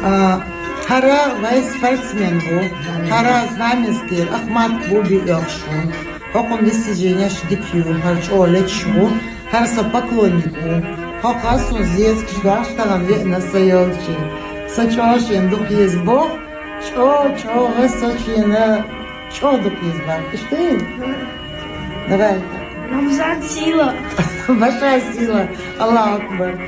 Хара вай спортсмен был, хара знаменский, Ахмат Буби Йохшун, он достижения шдикью, харчолечу, харса поклоннику, хакасу здесь кшдахтагам на соелчи. Сочошен дух есть Бог, чо высочина, чо дух есть Бог. Что? Давай. Рамзан сила. Большая сила. Аллах Акбар.